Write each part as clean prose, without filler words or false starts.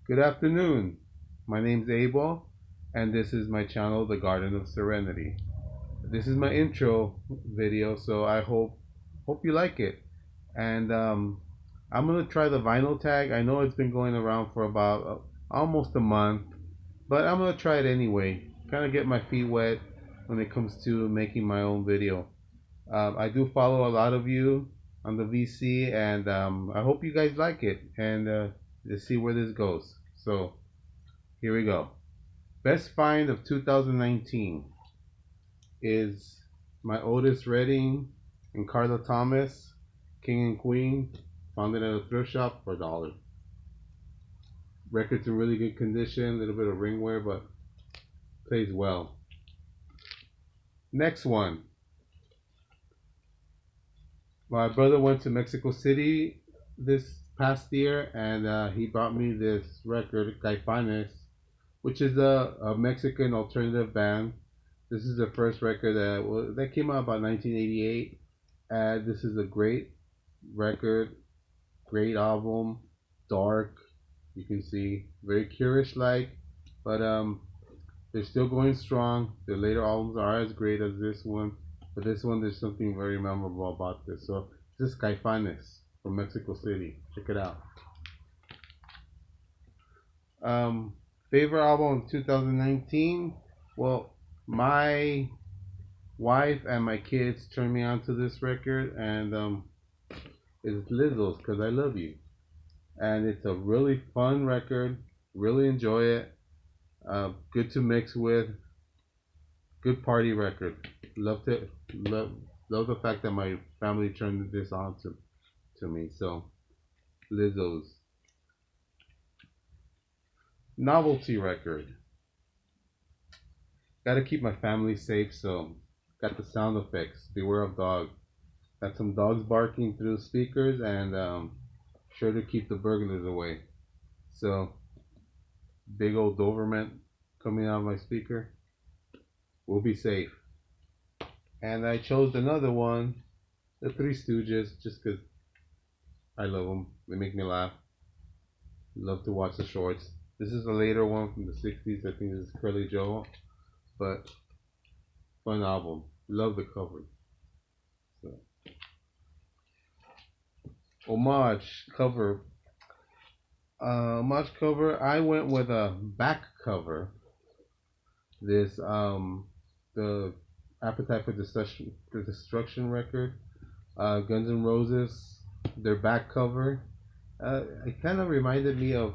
Good afternoon. My name's Abel, and this is my channel, The Garden of Serenity. This is my intro video, so I hope you like it. And I'm gonna try the vinyl tag. I know it's been going around for about almost a month, but I'm gonna try it anyway. Kind of get my feet wet when it comes to making my own video. I do follow a lot of you on the VC, and I hope you guys like it. And let's see where this goes. So here we go. Best find of 2019 is my Otis Redding and Carla Thomas, King and Queen, found it at a thrift shop for $1. Record's in really good condition, a little bit of ring wear, but plays well. Next one. My brother went to Mexico City this past year, and he brought me this record, Caifanes, which is a Mexican alternative band. This is the first record that came out about 1988. And this is a great record, great album, dark. You can see very Curious like, but they're still going strong. Their later albums are as great as this one, but this one there's something very memorable about this. So this is Caifanes from Mexico City. Check it out. Favorite album of 2019? Well, my wife and my kids turned me on to this record, and it's Lizzo's "Cause I Love You," and it's a really fun record. Really enjoy it. Good to mix with. Good party record. Love the fact that my family turned this on to me. So Lizzo's novelty record. Got to keep my family safe, so got the sound effects. Beware of dog. Got some dogs barking through the speakers, and sure to keep the burglars away. So big old Doberman coming out of my speaker. We'll be safe. And I chose another one, the Three Stooges, just because I love them. They make me laugh. Love to watch the shorts. This is a later one from the 60s. I think this is Curly Joe. But fun album. Love the cover. So. Homage cover. Homage cover. I went with a back cover. This the Appetite for Destruction record. Guns N' Roses. Their back cover. It kind of reminded me of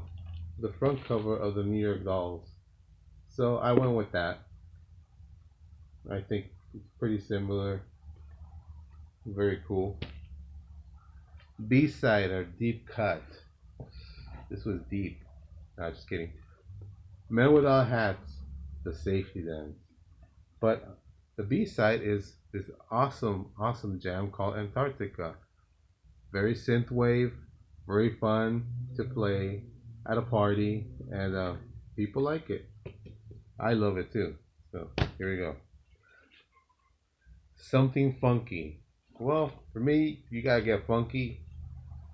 the front cover of the New York Dolls. So I went with that. I think it's pretty similar. Very cool. B-side or deep cut. This was deep. No, just kidding. Men Without Hats, the Safety Dance. But the B-side is this awesome jam called Antarctica. Very synthwave, very fun to play at a party, and people like it. I love it too. So here we go. Something funky. Well, for me, you gotta get funky.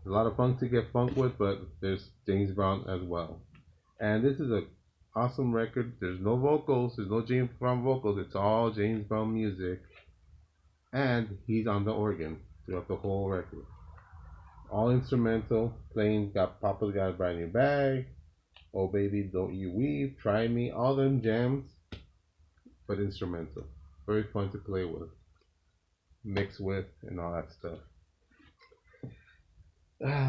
A lot of funk to get funk with, but there's James Brown as well. And this is a awesome record. There's no vocals. There's no James Brown vocals. It's all James Brown music, and he's on the organ throughout the whole record. All instrumental. Playing got Papa's Got a Brand New Bag. Oh Baby Don't You Weep. Try Me. All them jams, but instrumental. Very fun to play with, mix with, and all that stuff.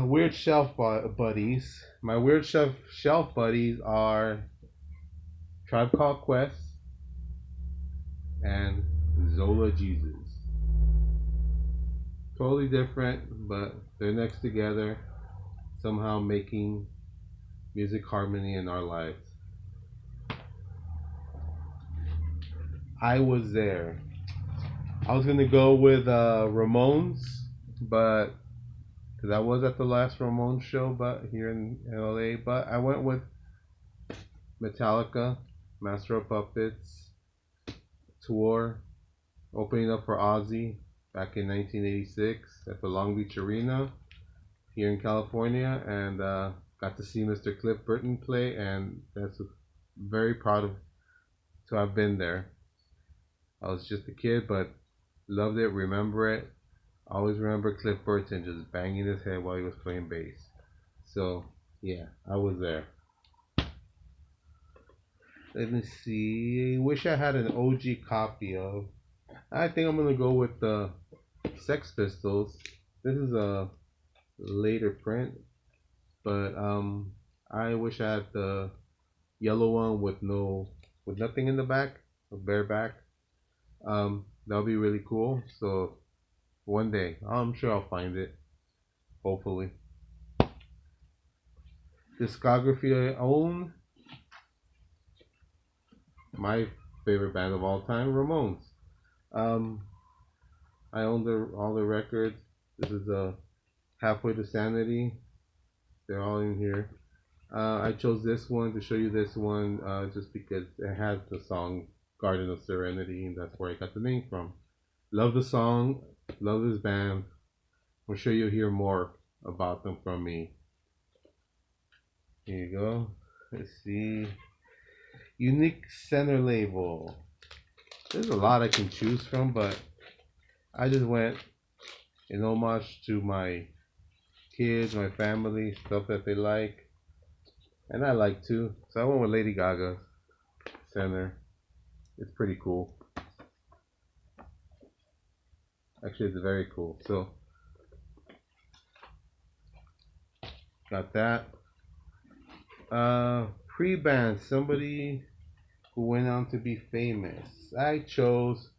Weird shelf buddies. My weird shelf buddies are Tribe Called Quest and Zola Jesus. Totally different, but they're next together, somehow making music harmony in our lives. I Was There. I was gonna go with Ramones, but because I was at the last Ramones show, but here in LA, but I went with Metallica, Master of Puppets tour, opening up for Ozzy back in 1986 at the Long Beach Arena here in California, and Got to see Mr. Cliff Burton play, and that's very proud of to have been there. I was just a kid, but loved it. Remember it. Always remember Cliff Burton just banging his head while he was playing bass. So yeah, I was there. Let me see. Wish I had an OG copy of. I think I'm gonna go with the Sex Pistols. This is a later print, but I wish I had the yellow one with nothing in the back, a bare back. That'll be really cool. So one day, I'm sure I'll find it. Hopefully. Discography I own. My favorite band of all time, Ramones. Um, I own all the records. This is a Halfway to Sanity. They're all in here. I chose this one to show you this one just because it has the song Garden of Serenity, and that's where I got the name from. Love the song, love this band. I'm sure you'll hear more about them from me. Here you go. Let's see. Unique center label. There's a lot I can choose from, but I just went in homage to my kids, my family, stuff that they like. And I like too. So I went with Lady Gaga center. It's pretty cool. Actually, it's very cool. So, got that. Pre-band, somebody who went on to be famous. I chose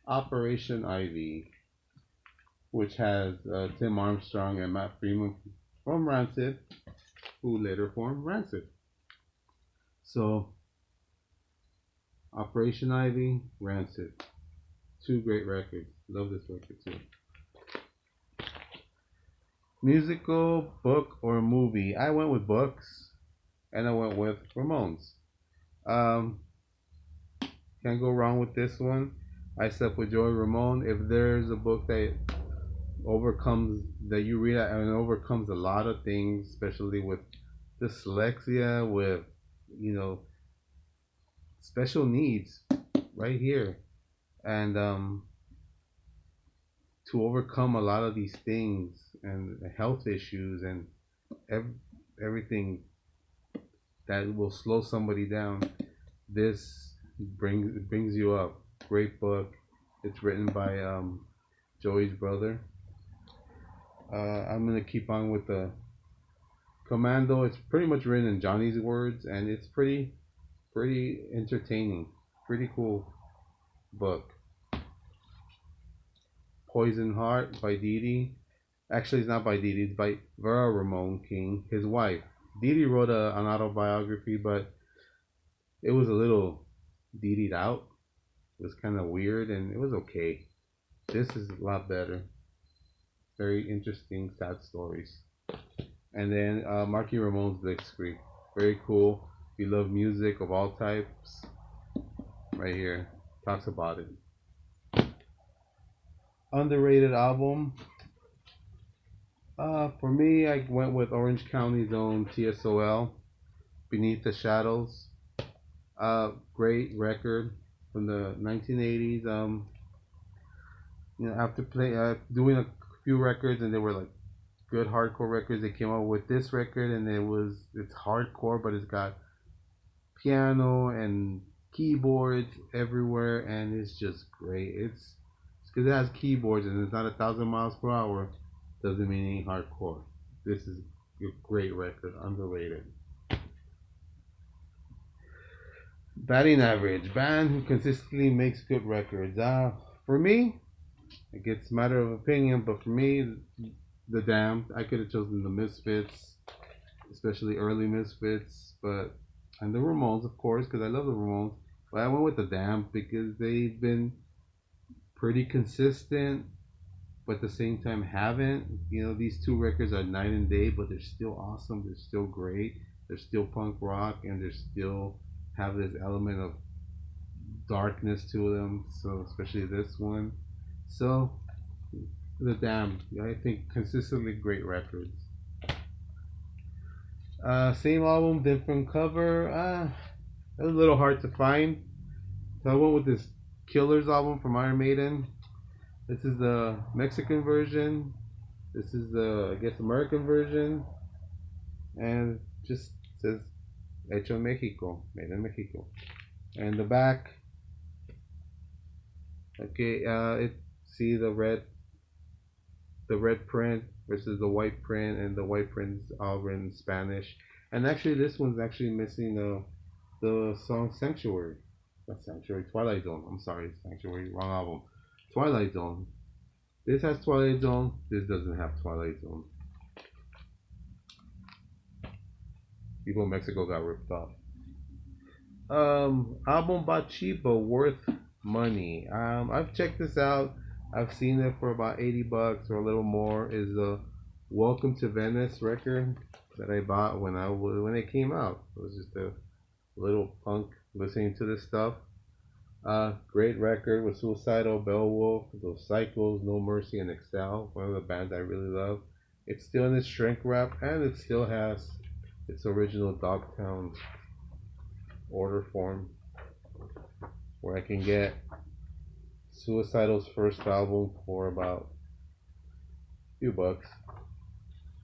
Operation Ivy, which has Tim Armstrong and Matt Freeman from Rancid, who later formed Rancid. So, Operation Ivy, Rancid. Two great records. Love this record too. Musical, book, or movie? I went with books, and I went with Ramones. Um, can't go wrong with this one. I Slept with Joey Ramone. If there's a book that you read and overcomes a lot of things, especially with dyslexia, with you know special needs, right here, and to overcome a lot of these things and health issues and ev- everything that will slow somebody down. This brings you up. Great book. It's written by Joey's brother. I'm gonna keep on with the Commando. It's pretty much written in Johnny's words, and it's pretty entertaining. Pretty cool book. Poison Heart by Dee Dee. Actually, it's not by Dee Dee. It's by Vera Ramon King, his wife. Dee Dee wrote an autobiography, but it was a little Dee Dee'd out. It was kind of weird, and it was okay. This is a lot better. Very interesting, sad stories. And then Marky Ramone's Blitzkrieg. Very cool. If you love music of all types, right here. Talks about it. Underrated album. For me, I went with Orange County's own TSOL, Beneath the Shadows. Great record from the 1980s. After doing a few records, and they were like good hardcore records, they came out with this record, and it's hardcore, but it's got piano and keyboards everywhere, and it's just great. It's because it has keyboards and it's not 1,000 miles per hour. Doesn't mean any hardcore. This is a great record, underrated. Batting average, band who consistently makes good records. For me, it gets matter of opinion, but for me, the Damned. I could have chosen the Misfits, especially early Misfits, and the Ramones, of course, because I love the Ramones. But I went with the Damned because they've been pretty consistent, but at the same time haven't. These two records are night and day, but they're still awesome. They're still great. They're still punk rock, and they're still have this element of darkness to them. So especially this one. So the Damned, I think consistently great records. Same album, different cover. It was a little hard to find. So I went with this Killers album from Iron Maiden. This is the Mexican version. This is the, I guess, American version. And just says Hecho en Mexico, made in Mexico. And the back, okay, it see the red print versus the white print, and the white print is all written in Spanish. And actually, this one's actually missing the song Sanctuary. Not Sanctuary, Twilight Zone. I'm sorry, Sanctuary, wrong album. Twilight Zone. This has Twilight Zone. This doesn't have Twilight Zone. People in Mexico got ripped off. Album bought cheap but worth money. I've checked this out. I've seen it for about $80 or a little more. Is the Welcome to Venice record that I bought when it came out. It was just a little punk listening to this stuff. Great record with Suicidal, Beowulf, Those Cycles, No Mercy, and Excel. One of the bands I really love. It's still in its shrink wrap, and it still has its original Dogtown order form, where I can get Suicidal's first album for about a few bucks,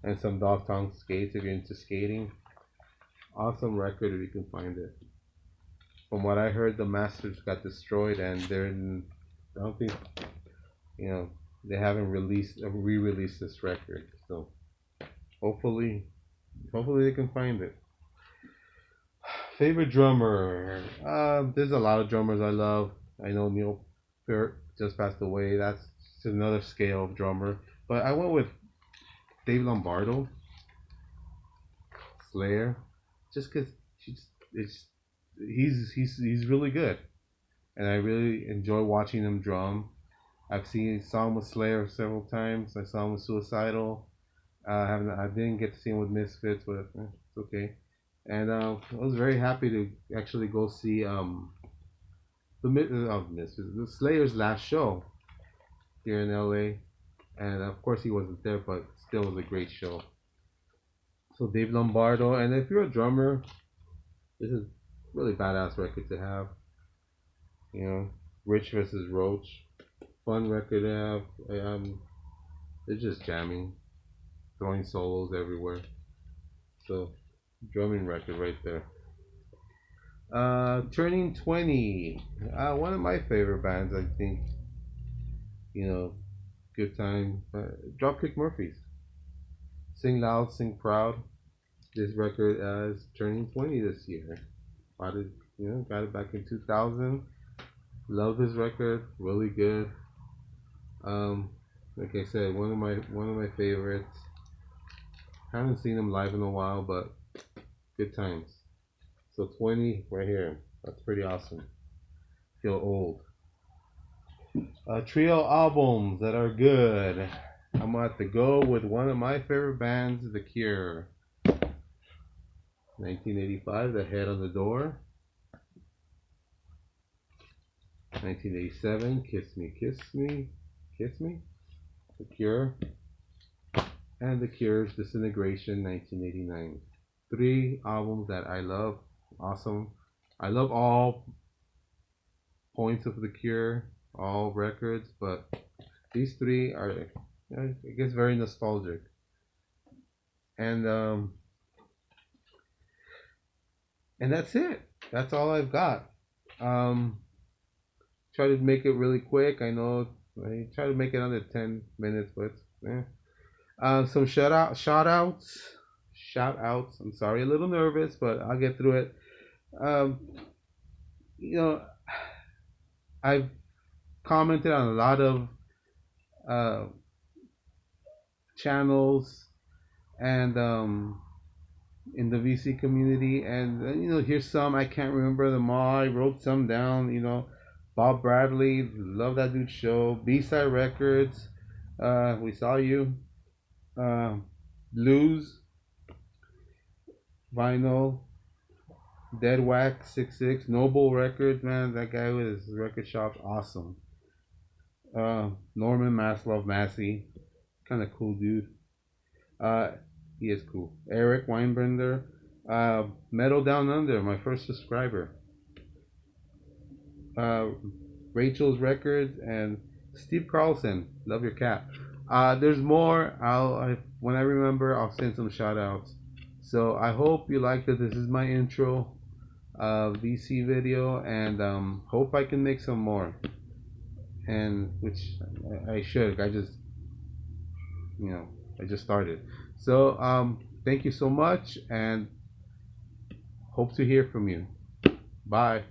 and some Dogtown skates if you're into skating. Awesome record if you can find it. From what I heard, the masters got destroyed, and I don't think, they haven't re-released this record. So hopefully, they can find it. Favorite drummer? There's a lot of drummers I love. I know Neil Peart just passed away. That's just another scale of drummer. But I went with Dave Lombardo, Slayer, just because he's really good, and I really enjoy watching him drum. Saw him with Slayer several times. I saw him with Suicidal. I didn't get to see him with Misfits, but it's okay. And I was very happy to actually go see the Slayer's last show here in LA, and of course he wasn't there, but still was a great show. So Dave Lombardo, and if you're a drummer, this is really badass record to have. Rich versus Roach, fun record to have. They're just jamming, throwing solos everywhere. So drumming record right there. Turning 20. One of my favorite bands, I think. Good time. Dropkick Murphys. Sing Loud, Sing Proud. This record is turning 20 this year. Got it back in 2000. Love this record. Really good. Like I said, one of my favorites. Haven't seen them live in a while, but good times. So 20 right here. That's pretty awesome. Feel old. Trio albums that are good. I'm gonna have to go with one of my favorite bands, The Cure. 1985, The Head on the Door. 1987, Kiss Me, Kiss Me, Kiss Me. The Cure. And The Cure's Disintegration, 1989. 3 albums that I love. Awesome. I love all points of The Cure, all records, but these 3 are, I guess, very nostalgic. And that's it. That's all I've got. Try to make it really quick. I know I try to make it under 10 minutes, but some shout outs. I'm sorry, a little nervous, but I'll get through it. Um, you know, I've commented on a lot of uh, channels and in the VC community, and here's some I can't remember them all. I wrote some down. Bob Bradley, love that dude's show. B-Side Records, we saw you. Blues, Vinyl, Dead Whack 66, Noble Records, man, that guy with his record shop's awesome. Norman Maslov Massey, kind of cool dude. He is cool. Eric Weinbender, Metal Down Under, my first subscriber. Uh, Rachel's Records and Steve Carlson. Love your cat. There's more. When I remember, I'll send some shout outs. So I hope you liked it. This is my intro VC video, and hope I can make some more. And which I should. You know, I just started. So thank you so much, and hope to hear from you. Bye.